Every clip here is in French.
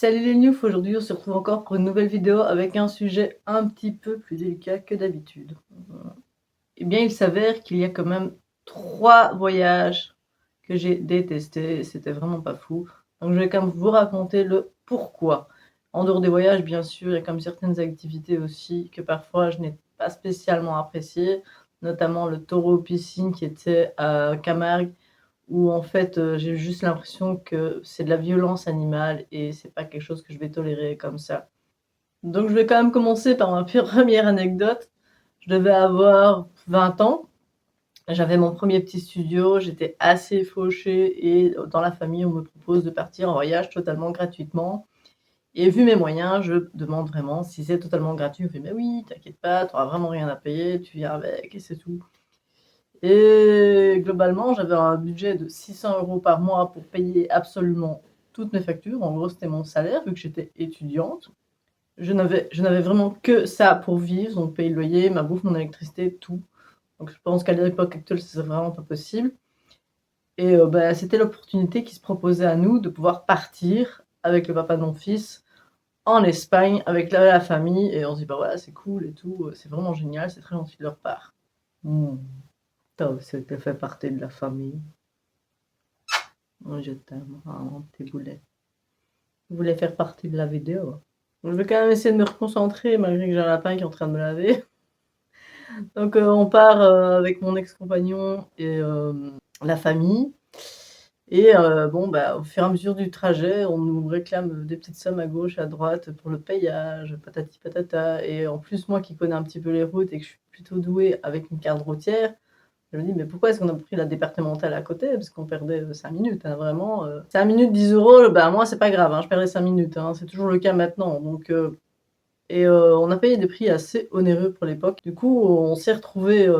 Salut les Newfs, aujourd'hui on se retrouve encore pour une nouvelle vidéo avec un sujet un petit peu plus délicat que d'habitude. Eh bien il s'avère qu'il y a quand même 3 voyages que j'ai détestés, c'était vraiment pas fou. Donc je vais quand même vous raconter le pourquoi. En dehors des voyages bien sûr, il y a comme certaines activités aussi que parfois je n'ai pas spécialement appréciées, notamment le taureau piscine qui était à Camargue où en fait, j'ai juste l'impression que c'est de la violence animale et c'est pas quelque chose que je vais tolérer comme ça. Donc je vais quand même commencer par ma première anecdote. Je devais avoir 20 ans, j'avais mon premier petit studio, j'étais assez fauchée et dans la famille, on me propose de partir en voyage totalement gratuitement et vu mes moyens, je demande vraiment si c'est totalement gratuit. On fait: «Mais oui, t'inquiète pas, tu auras vraiment rien à payer, tu viens avec et c'est tout». Et globalement, j'avais un budget de 600 € par mois pour payer absolument toutes mes factures. En gros, c'était mon salaire vu que j'étais étudiante. Je n'avais vraiment que ça pour vivre, donc payer le loyer, ma bouffe, mon électricité, tout. Donc je pense qu'à l'époque actuelle, ce serait vraiment pas possible et bah, c'était l'opportunité qui se proposait à nous de pouvoir partir avec le papa de mon fils en Espagne avec la famille et on se dit: «Bah, voilà, c'est cool et tout, c'est vraiment génial, c'est très gentil de leur part». Mmh. Tu aussi fait partie de la famille. Oh, je t'aime, ah, mon petit boulet. Je voulais faire partie de la vidéo. Je vais quand même essayer de me reconcentrer malgré que j'ai un lapin qui est en train de me laver. Donc, on part, avec mon ex-compagnon et la famille et bon, bah, au fur et à mesure du trajet, on nous réclame, des petites sommes à gauche, à droite pour le payage, patati patata et en plus, moi qui connais un petit peu les routes et que je suis plutôt douée avec une carte routière, je me dis: «Mais pourquoi est-ce qu'on a pris la départementale à côté?» parce qu'on perdait, 5 minutes, hein, vraiment, 5 minutes, 10 €, bah, moi, c'est pas grave, hein, je perdais 5 minutes, hein, c'est toujours le cas maintenant, donc et on a payé des prix assez onéreux pour l'époque. Du coup, on s'est retrouvés,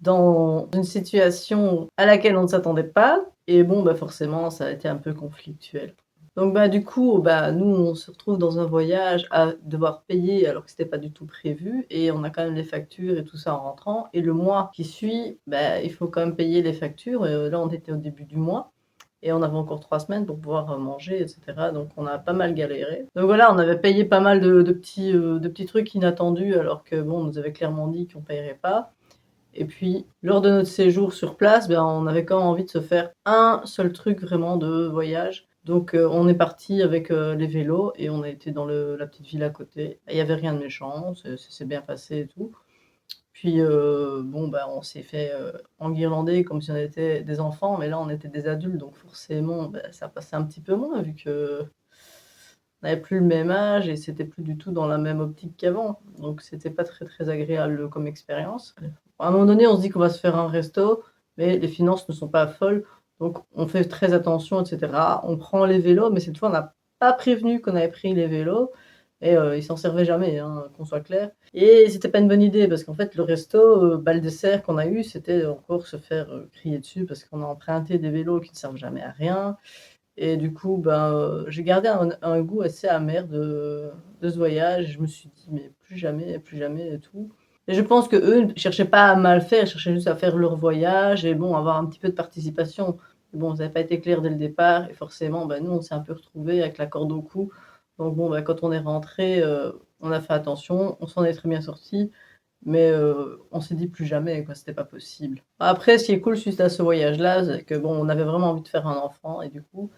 dans une situation à laquelle on ne s'attendait pas et bon, bah, forcément, ça a été un peu conflictuel. Donc bah, du coup, bah, nous, on se retrouve dans un voyage à devoir payer alors que c'était pas du tout prévu et on a quand même les factures et tout ça en rentrant et le mois qui suit, bah, il faut quand même payer les factures et là, on était au début du mois et on avait encore 3 semaines pour pouvoir, manger et cetera, donc on a pas mal galéré. Donc voilà, on avait payé pas mal de petits trucs inattendus alors que bon, on nous avait clairement dit qu'on payerait pas et puis lors de notre séjour sur place, ben, on avait quand même envie de se faire un seul truc vraiment de voyage. Donc on est partis avec, les vélos et on a été dans la petite ville à côté. Il y avait rien de méchant, ça s'est bien passé et tout. Puis, bon, bah, on s'est fait, enguirlander comme si on était des enfants, mais là, on était des adultes, donc forcément, bah, ça passait un petit peu moins vu qu'on n'avait plus le même âge et c'était plus du tout dans la même optique qu'avant. Donc c'était pas très, très agréable, comme expérience. À un moment donné, on se dit qu'on va se faire un resto, mais les finances ne sont pas folles, donc on fait très attention et cetera. On prend les vélos, mais cette fois, on n'a pas prévenu qu'on avait pris les vélos et ils s'en servaient jamais, hein, qu'on soit clair. Et c'était pas une bonne idée parce qu'en fait, le resto, bah, le dessert qu'on a eu, c'était encore se faire, crier dessus parce qu'on a emprunté des vélos qui ne servent jamais à rien et du coup, ben, j'ai gardé un goût assez amer de ce voyage. Je me suis dit: «Mais plus jamais et tout» et je pense qu'eux ne cherchaient pas à mal faire, ils cherchaient juste à faire leur voyage et bon, avoir un petit peu de participation. Bon, ça avait pas été clair dès le départ et forcément, bah, nous, on s'est un peu retrouvés avec la corde au cou. Donc bon, bah, quand on est rentrés, on a fait attention, on s'en est très bien sortis, mais on s'est dit: «Plus jamais, quoi», c'était pas possible. Après, ce qui est cool suite à ce voyage-là, c'est que bon, on avait vraiment envie de faire un enfant et du coup,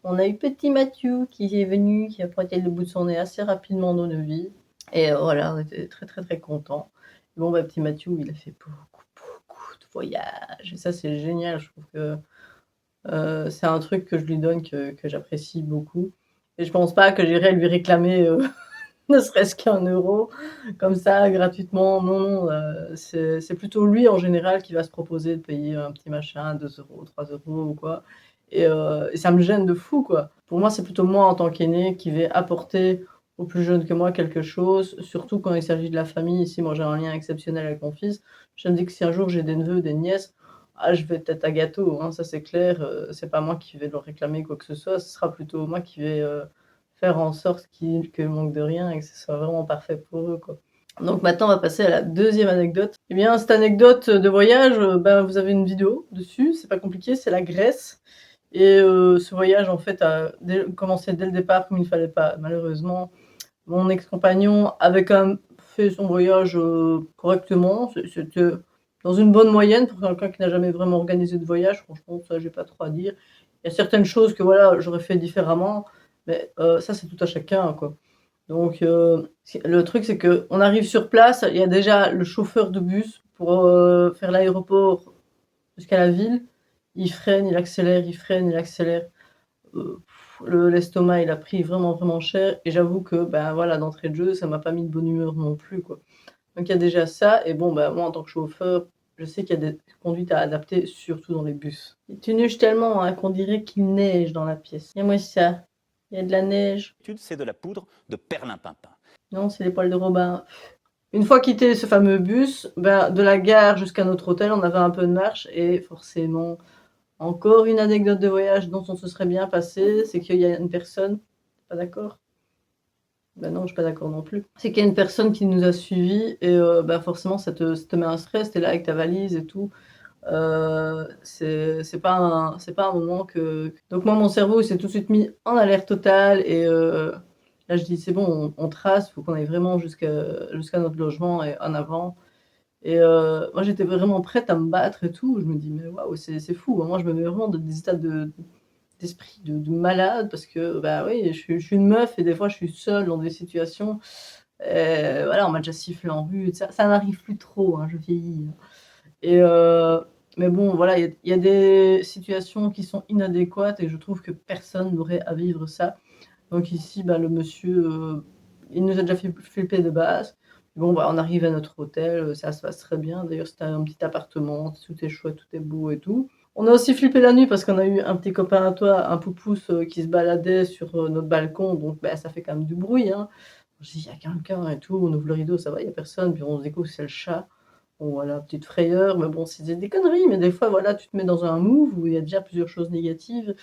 on a eu petit Mathieu qui est venu, qui a pointé le bout de son nez assez rapidement dans nos vies et voilà, on était très, très, très contents. Bon, bah, petit Mathieu, il a fait beaucoup, beaucoup de voyages et ça, c'est génial. Je trouve que, c'est un truc que je lui donne que j'apprécie beaucoup et je pense pas que j'irai lui réclamer, ne serait-ce qu'1 € comme ça gratuitement. Non, non, c'est plutôt lui en général qui va se proposer de payer un petit machin, 2 €, 3 € ou quoi et ça me gêne de fou, quoi. Pour moi, c'est plutôt moi en tant qu'aîné qui vais apporter aux plus jeunes que moi quelque chose, surtout quand il s'agit de la famille. Ici, moi, j'ai un lien exceptionnel avec mon fils. Je me dis que si un jour j'ai des neveux, des nièces, ah, je vais être à gâteau, hein, ça c'est clair, c'est pas moi qui vais leur réclamer quoi que ce soit, ce sera plutôt moi qui vais, faire en sorte qu'ils manquent de rien et que ce soit vraiment parfait pour eux, quoi. Donc maintenant, on va passer à la deuxième anecdote. Eh bien, cette anecdote de voyage, ben, vous avez une vidéo dessus, c'est pas compliqué, c'est la Grèce et ce voyage en fait a commencé dès le départ comme il ne fallait pas. Malheureusement, mon ex-compagnon avait quand même fait son voyage, correctement. C'était dans une bonne moyenne pour quelqu'un qui n'a jamais vraiment organisé de voyage. Franchement, ça, j'ai pas trop à dire. Il y a certaines choses que voilà, j'aurais fait différemment, mais ça, c'est tout à chacun, quoi. Donc le truc, c'est qu'on arrive sur place, il y a déjà le chauffeur de bus pour, faire l'aéroport jusqu'à la ville. Il freine, il accélère, il freine, il accélère. Heu, l'estomac, il a pris vraiment, vraiment cher et j'avoue que, ben, voilà, d'entrée de jeu, ça m'a pas mis de bonne humeur non plus, quoi. Donc il y a déjà ça et bon, bah, moi, en tant que chauffeur, je sais qu'il y a des conduites à adapter, surtout dans les bus. Et tu nuges tellement, hein, qu'on dirait qu'il neige dans la pièce. Il y a moi ça, il y a de la neige. C'est de la poudre de perlimpinpin. Non, c'est les poils de Robin. Une fois quitté ce fameux bus, ben, de la gare jusqu'à notre hôtel, on avait un peu de marche et forcément, encore une anecdote de voyage dont on se serait bien passé, c'est qu'il y a une personne, pas d'accord? Ben non, je suis pas d'accord non plus. C'est qu'il y a une personne qui nous a suivis et bah, forcément ça te met un stress, tu es là avec ta valise et tout. C'est pas un moment donc moi mon cerveau il s'est tout de suite mis en alerte totale et là je dis: «C'est bon, on trace, faut qu'on aille vraiment jusqu'à notre logement et en avant». Et moi j'étais vraiment prête à me battre et tout. Je me dis: «Mais waouh, c'est fou, hein». Moi je me mets vraiment dans des états d'esprit de malade parce que, bah, oui, je suis une meuf et des fois je suis seule dans des situations, voilà, on m'a déjà sifflé en rue et ça n'arrive plus trop, hein, je vieillis, hein. Et mais bon, voilà, il y a des situations qui sont inadéquates et je trouve que personne n'aurait à vivre ça. Donc ici, bah, le monsieur, il nous a déjà fait flipper de base. Bon, bah, on arrive à notre hôtel, ça se passe très bien. D'ailleurs, c'était un petit appartement, tout est chouette, tout est beau et tout. On a aussi flippé la nuit parce qu'on a eu un petit copain à toi, un poupousse, qui se baladait sur, notre balcon, donc bah, ça fait quand même du bruit, hein. Je dis: «Il y a quelqu'un et tout», on ouvre le rideau, ça va, il y a personne, puis on se découvre que c'est le chat. Bon voilà, petite frayeur, mais bon, c'est des conneries, mais des fois, voilà, tu te mets dans un move où il y a déjà plusieurs choses négatives,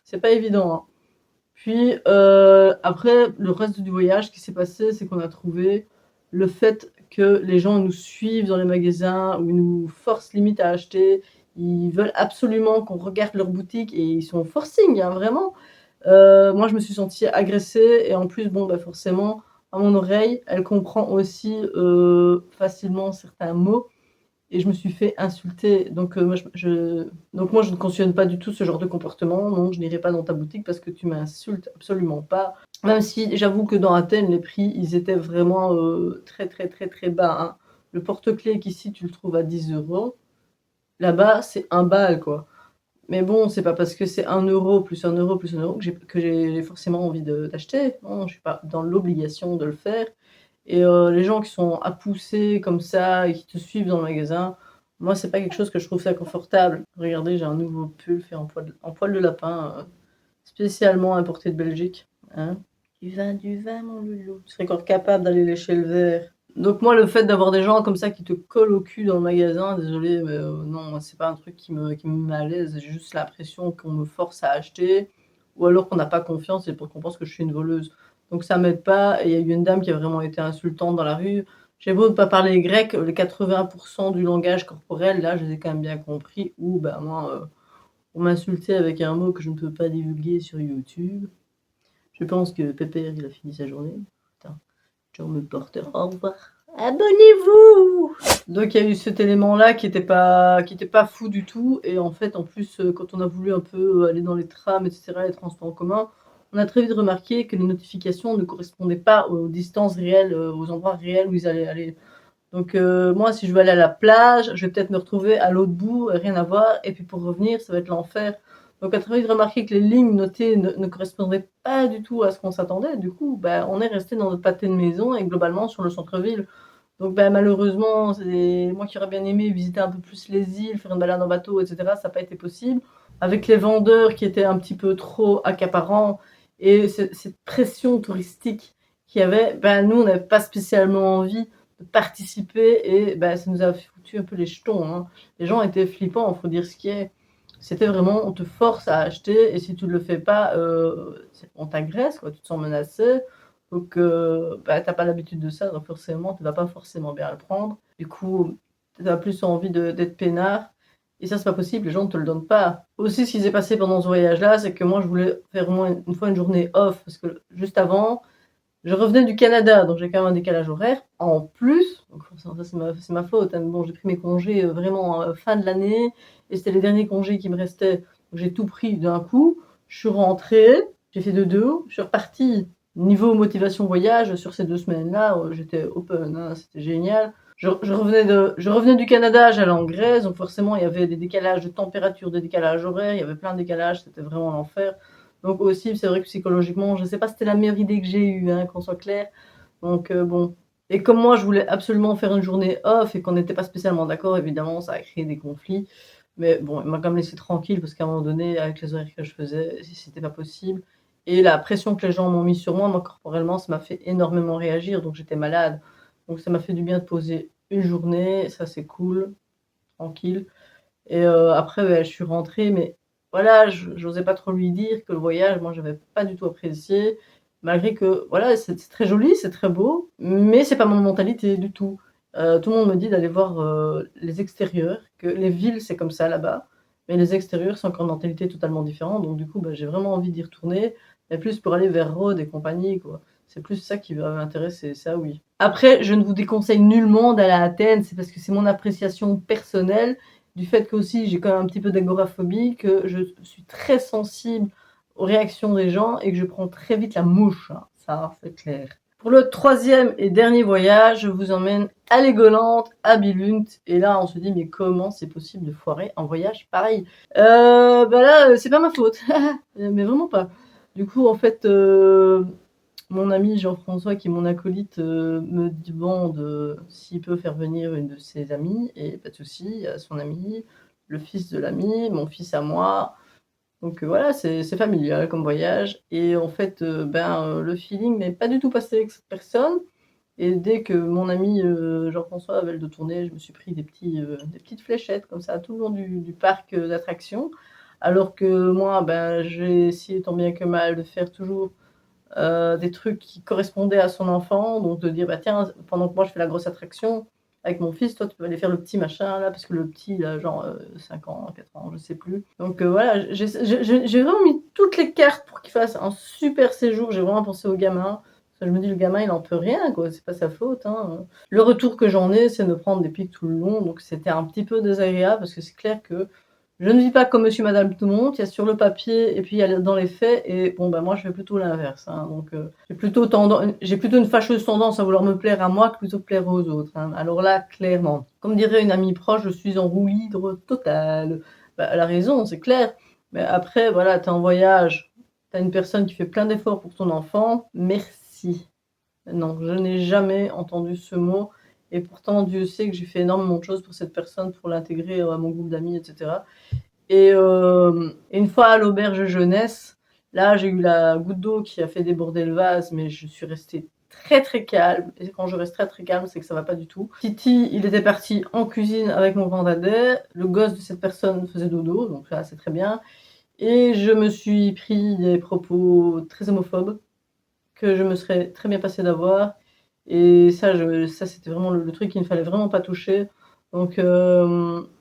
c'est pas évident, hein. Puis, après, le reste du voyage, ce qui s'est passé, c'est qu'on a trouvé le fait que les gens nous suivent dans les magasins ou ils nous forcent limite à acheter. Ils veulent absolument qu'on regarde leur boutique et ils sont au forcing, hein, vraiment. Moi, je me suis sentie agressée et en plus, bon, bah, forcément, à mon oreille, elle comprend aussi, facilement certains mots et je me suis fait insulter. Donc moi je ne cautionne pas du tout ce genre de comportement. Non, je n'irai pas dans ta boutique parce que tu m'insultes absolument pas. Même si j'avoue que dans Athènes, les prix, ils étaient vraiment, très, très, très, très bas, hein. Le porte-clés qu'ici tu le trouves à 10 €, là-bas c'est 1 balle, quoi. Mais bon, c'est pas parce que c'est 1 € plus 1 € plus 1 € que j'ai forcément envie d'acheter. Non, je suis pas dans l'obligation de le faire. Et les gens qui sont à pousser comme ça et qui te suivent dans le magasin, moi, c'est pas quelque chose que je trouve ça confortable. Regardez, j'ai un nouveau pull fait en poil de lapin, spécialement importé de Belgique, hein. Du vin, mon loulou. Tu serais encore capable d'aller lécher le verre. Donc moi, le fait d'avoir des gens comme ça qui te collent au cul dans le magasin, désolée, mais non, moi, c'est pas un truc qui me met à l'aise. J'ai juste l'impression qu'on me force à acheter ou alors qu'on n'a pas confiance et pour qu'on pense que je suis une voleuse. Donc ça m'aide pas et il y a eu une dame qui a vraiment été insultante dans la rue. J'ai beau ne pas parler grec, les 80 du langage corporel, là, je les ai quand même bien compris ou ben moi, on m'insultait avec un mot que je ne peux pas divulguer sur YouTube. Je pense que Pépère, il a fini sa journée. Putain, John me porter. Au revoir. Abonnez-vous! Donc il y a eu cet élément-là qui était pas fou du tout et en fait, en plus, quand on a voulu un peu, aller dans les trams et cetera, les transports en commun, on a très vite remarqué que les notifications ne correspondaient pas aux distances réelles, aux endroits réels où ils allaient aller. Donc moi, si je veux aller à la plage, je vais peut-être me retrouver à l'autre bout, rien à voir et puis pour revenir, ça va être l'enfer. Donc à très vite remarqué que les lignes notées ne correspondaient pas du tout à ce qu'on s'attendait. Du coup, bah, on est resté dans notre pâté de maison et globalement sur le centre-ville. Donc bah, malheureusement, c'est moi qui aurais bien aimé visiter un peu plus les îles, faire une balade en bateau et cetera, ça a pas été possible. Avec les vendeurs qui étaient un petit peu trop accaparants et cette pression touristique qu'il y avait, bah, nous, on n'avait pas spécialement envie de participer et bah, ça nous a foutu un peu les jetons, hein. Les gens étaient flippants, faut dire ce qui est. C'était vraiment, on te force à acheter et si tu ne le fais pas, on t'agresse, quoi, tu te sens menacé. Donc, bah, tu pas l'habitude de ça, donc forcément, tu vas pas forcément bien le prendre. Du coup, tu as plus envie d'être peinard Et ça, c'est pas possible, les gens ne te le donnent pas. Aussi, ce qui s'est passé pendant ce voyage-là, c'est que moi, je voulais faire au moins une fois une journée off, parce que juste avant, je revenais du Canada, donc j'ai quand même un décalage horaire. En plus, donc ça c'est ma faute, hein, mais bon, j'ai pris mes congés vraiment fin de l'année, et c'était les derniers congés qui me restaient. Donc j'ai tout pris d'un coup. Je suis rentrée, j'ai fait dodo, je suis repartie. Niveau motivation voyage, sur ces 2 semaines-là, j'étais open, hein, c'était génial. Je revenais du Canada, j'allais en Grèce, donc forcément il y avait des décalages de température, des décalages horaires, il y avait plein de décalages, c'était vraiment l'enfer. Donc aussi, c'est vrai que psychologiquement, je sais pas si c'était la meilleure idée que j'ai eue, hein, qu'on soit clair. Donc bon. Et comme moi, je voulais absolument faire une journée off et qu'on n'était pas spécialement d'accord, évidemment, ça a créé des conflits. Mais bon, il m'a quand même laissé tranquille parce qu'à un moment donné, avec les horaires que je faisais, c'était pas possible. Et la pression que les gens m'ont mis sur moi, corporellement, ça m'a fait énormément réagir. Donc j'étais malade. Donc ça m'a fait du bien de poser une journée. Ça, c'est cool, tranquille. Et après, ouais, je suis rentrée, mais voilà, j'osais pas trop lui dire que le voyage, moi, j'avais pas du tout apprécié, malgré que, voilà, c'est très joli, c'est très beau, mais c'est pas mon mentalité du tout. Tout le monde me dit d'aller voir les extérieurs, que les villes, c'est comme ça là-bas, mais les extérieurs, c'est encore une mentalité totalement différente. Donc du coup, bah, j'ai vraiment envie d'y retourner, mais plus pour aller vers Rhodes et compagnie, quoi. C'est plus ça qui va m'intéresser, ça oui. Après, je ne vous déconseille nullement d'aller à Athènes, c'est parce que c'est mon appréciation personnelle, du fait qu'aussi j'ai quand même un petit peu d'agoraphobie, que je suis très sensible aux réactions des gens et que je prends très vite la mouche, hein. Ça, c'est clair. Pour le 3e et dernier voyage, je vous emmène à Legoland, à Billund. Et là, on se dit, mais comment c'est possible de foirer un voyage pareil? Bah là, c'est pas ma faute. Mais vraiment pas. Du coup, en fait, mon ami Jean-François, qui est mon acolyte, me demande s'il peut faire venir une de ses amies, et pas de souci, son ami, le fils de l'ami, mon fils à moi. Donc voilà, c'est familial comme voyage. Et en fait, le feeling n'est pas du tout passé avec cette personne. Et dès que mon ami Jean-François avait le dos tourné, je me suis pris des petites fléchettes comme ça tout le long du parc d'attractions. Alors que moi, j'ai essayé tant bien que mal de faire toujours des trucs qui correspondaient à son enfant, donc de dire: «Bah tiens, pendant que moi je fais la grosse attraction avec mon fils, toi tu peux aller faire le petit machin là», parce que le petit il a genre, 5 ans, 4 ans, je sais plus. Donc voilà, j'ai vraiment mis toutes les cartes pour qu'il fasse un super séjour. J'ai vraiment pensé au gamin. Parce que je me dis: «Le gamin il en peut rien quoi, c'est pas sa faute, hein». Le retour que j'en ai, c'est de me prendre des pics tout le long, donc c'était un petit peu désagréable parce que c'est clair que je ne vis pas comme monsieur, madame, tout le monde. Il y a sur le papier et puis il y a dans les faits. Et bon, moi, je fais plutôt l'inverse, hein. Donc, j'ai plutôt une fâcheuse tendance à vouloir me plaire à moi que plutôt plaire aux autres, hein. Alors là, clairement, comme dirait une amie proche, je suis en roue libre totale. Bah, elle a raison, c'est clair. Mais après, voilà, tu es en voyage, tu as une personne qui fait plein d'efforts pour ton enfant. Merci. Non, je n'ai jamais entendu ce mot. Et pourtant, Dieu sait que j'ai fait énormément de choses pour cette personne, pour l'intégrer à mon groupe d'amis, etc. Et une fois à l'auberge jeunesse, là, j'ai eu la goutte d'eau qui a fait déborder le vase, mais je suis restée très très calme. Et quand je reste très très calme, c'est que ça va pas du tout. Titi, il était parti en cuisine avec mon grand dadais. Le gosse de cette personne faisait dodo, donc là, c'est très bien. Et je me suis pris des propos très homophobes que je me serais très bien passé d'avoir. Et ça, c'était vraiment le truc qu'il ne fallait vraiment pas toucher. Donc,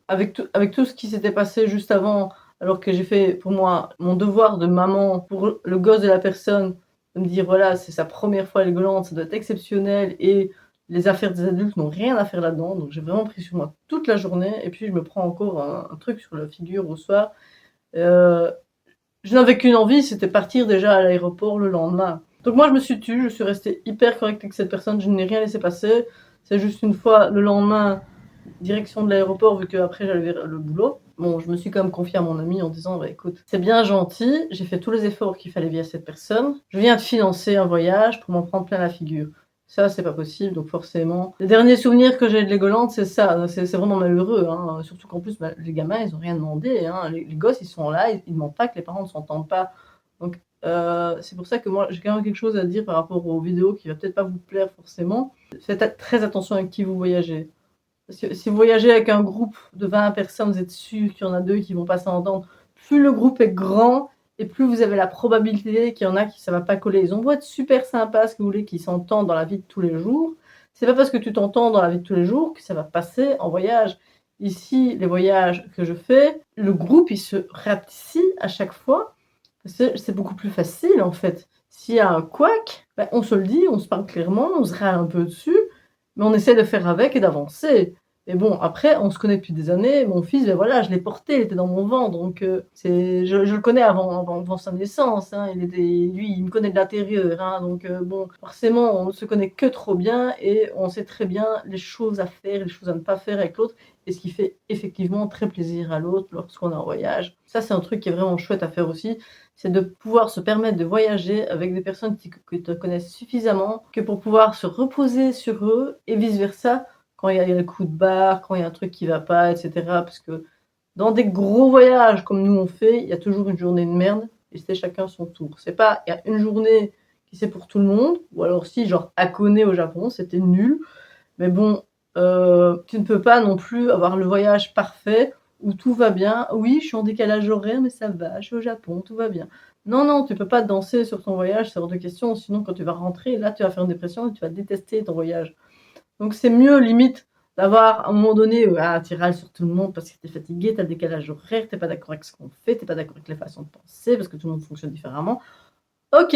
avec tout ce qui s'était passé juste avant, alors que j'ai fait pour moi mon devoir de maman pour le gosse de la personne, de me dire voilà, c'est sa première fois à Legoland, ça doit être exceptionnel et les affaires des adultes n'ont rien à faire là-dedans. Donc j'ai vraiment pris sur moi toute la journée et puis je me prends encore un truc sur la figure au soir. Euh, je n'avais qu'une envie, c'était partir déjà à l'aéroport le lendemain. Donc moi je me suis tue, je suis restée hyper correcte avec cette personne, je n'ai rien laissé passer. C'est juste une fois le lendemain, direction de l'aéroport, vu qu'après j'allais vers le boulot. Bon, je me suis quand même confiée à mon ami en disant bah écoute, c'est bien gentil, j'ai fait tous les efforts qu'il fallait via cette personne. Je viens de financer un voyage pour m'en prendre plein la figure. Ça, c'est pas possible, donc forcément. Les derniers souvenirs que j'ai de Legoland, c'est ça. C'est vraiment malheureux, hein. Surtout qu'en plus, les gamins, ils ont rien demandé, hein. Les gosses, ils sont là, ils demandent pas que les parents ne s'entendent pas. Donc, c'est pour ça que moi, j'ai quand même quelque chose à dire par rapport aux vidéos qui va peut-être pas vous plaire forcément. Faites très attention avec qui vous voyagez. Parce que si vous voyagez avec un groupe de 20 personnes, vous êtes sûr qu'il y en a 2 qui vont pas s'entendre. Plus le groupe est grand, et plus vous avez la probabilité qu'il y en a qui ça va pas coller. Ils ont beau être super sympas, ce que vous voulez, qu'ils s'entendent dans la vie de tous les jours. C'est pas parce que tu t'entends dans la vie de tous les jours que ça va passer en voyage. Ici, les voyages que je fais, le groupe, il se rapetit à chaque fois, parce que c'est beaucoup plus facile, en fait. S'il y a un couac, ben, on se le dit, on se parle clairement, on se râle un peu dessus, mais on essaie de faire avec et d'avancer. Mais bon, après, on se connaît depuis des années. Mon fils, ben voilà, je l'ai porté, il était dans mon ventre, donc je le connais avant sa naissance. Hein, lui, il me connaît de l'intérieur, hein, donc bon, forcément, on ne se connaît que trop bien et on sait très bien les choses à faire, les choses à ne pas faire avec l'autre, et ce qui fait effectivement très plaisir à l'autre lorsqu'on est en voyage. Ça, c'est un truc qui est vraiment chouette à faire aussi, c'est de pouvoir se permettre de voyager avec des personnes qui te connaissent suffisamment que pour pouvoir se reposer sur eux et vice versa quand il y a le coup de barre, quand il y a un truc qui va pas, etc. Parce que dans des gros voyages comme nous on fait, il y a toujours une journée de merde et c'est chacun son tour. C'est pas, il y a une journée qui c'est pour tout le monde, ou alors si, genre Hakone au Japon, c'était nul, mais bon, tu ne peux pas non plus avoir le voyage parfait où tout va bien. Oui, je suis en décalage horaire, mais ça va, je suis au Japon, tout va bien. Non, non, tu peux pas danser sur ton voyage, c'est hors de question, sinon quand tu vas rentrer, là tu vas faire une dépression et tu vas détester ton voyage. Donc c'est mieux, limite, d'avoir à un moment donné, tu râles sur tout le monde parce que t'es fatigué, t'as le décalage horaire, t'es pas d'accord avec ce qu'on fait, t'es pas d'accord avec les façons de penser, parce que tout le monde fonctionne différemment. Ok,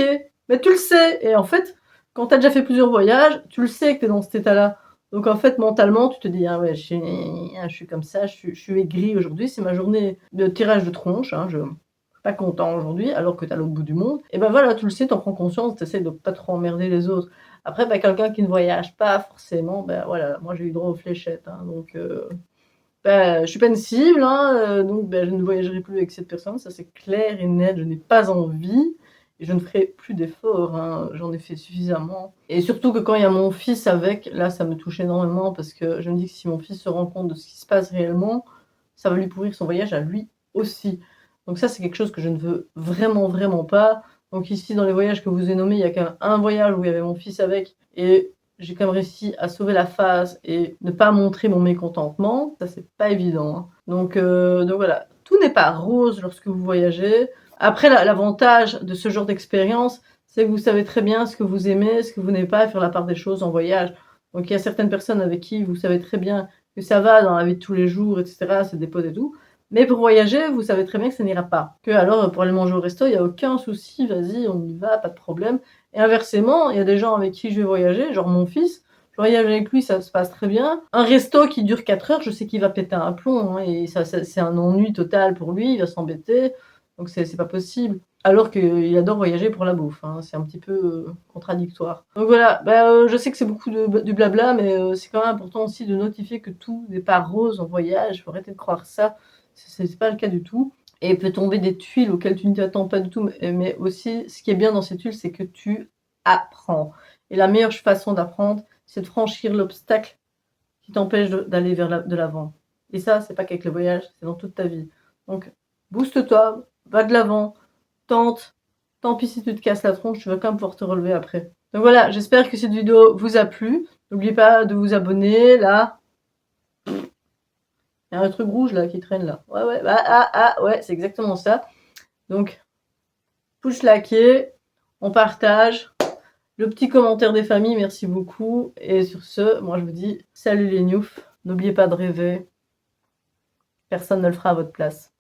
mais tu le sais. Et en fait, quand t'as déjà fait plusieurs voyages, tu le sais que t'es dans cet état-là. Donc en fait, mentalement, tu te dis, ah ouais, je suis comme ça, je suis aigri aujourd'hui, c'est ma journée de tirage de tronche, hein, je suis pas content aujourd'hui, alors que t'es à l'autre bout du monde. Et ben voilà, tu le sais, t'en prends conscience, t'essaies de pas trop emmerder les autres. Après, ben, quelqu'un qui ne voyage pas forcément, ben voilà, moi j'ai eu droit aux fléchettes, hein, donc ben, je suis pas une cible, hein, donc ben, je ne voyagerai plus avec cette personne, ça c'est clair et net, je n'ai pas envie. Et je ne ferai plus d'efforts, hein, j'en ai fait suffisamment. Et surtout que quand il y a mon fils avec, là ça me touche énormément parce que je me dis que si mon fils se rend compte de ce qui se passe réellement, ça va lui pourrir son voyage à lui aussi. Donc ça c'est quelque chose que je ne veux vraiment vraiment pas. Donc ici dans les voyages que vous avez nommés, il y a quand même un voyage où il y avait mon fils avec et j'ai quand même réussi à sauver la face et ne pas montrer mon mécontentement. Ça c'est pas évident, hein. Donc voilà, tout n'est pas rose lorsque vous voyagez. Après, l'avantage de ce genre d'expérience, c'est que vous savez très bien ce que vous aimez, ce que vous n'aimez pas, et faire la part des choses en voyage. Donc il y a certaines personnes avec qui vous savez très bien que ça va dans la vie de tous les jours, etc., se dépose et tout. Mais pour voyager, vous savez très bien que ça n'ira pas. Que alors, pour aller manger au resto, il n'y a aucun souci, vas-y, on y va, pas de problème. Et inversement, il y a des gens avec qui je vais voyager, genre mon fils, je voyage avec lui, ça se passe très bien. Un resto qui dure 4 heures, je sais qu'il va péter un plomb, hein, et ça, c'est un ennui total pour lui, il va s'embêter. Donc c'est pas possible. Alors qu'il adore voyager pour la bouffe, hein. C'est un petit peu contradictoire. Donc voilà, je sais que c'est beaucoup du blabla, mais c'est quand même important aussi de notifier que tout n'est pas rose en voyage. Il faut arrêter de croire ça. C'est pas le cas du tout. Et il peut tomber des tuiles auxquelles tu ne t'attends pas du tout, mais aussi, ce qui est bien dans ces tuiles, c'est que tu apprends. Et la meilleure façon d'apprendre, c'est de franchir l'obstacle qui t'empêche d'aller vers de l'avant. Et ça, c'est pas qu'avec le voyage, c'est dans toute ta vie. Donc, booste-toi, va de l'avant, tente. Tant pis si tu te casses la tronche, tu vas quand même pouvoir te relever après. Donc voilà, j'espère que cette vidéo vous a plu. N'oubliez pas de vous abonner, là. Il y a un truc rouge là qui traîne là. Ouais, ouais, ouais, c'est exactement ça. Donc, push liker, on partage. Le petit commentaire des familles, merci beaucoup. Et sur ce, moi je vous dis salut les gnoufs. N'oubliez pas de rêver. Personne ne le fera à votre place.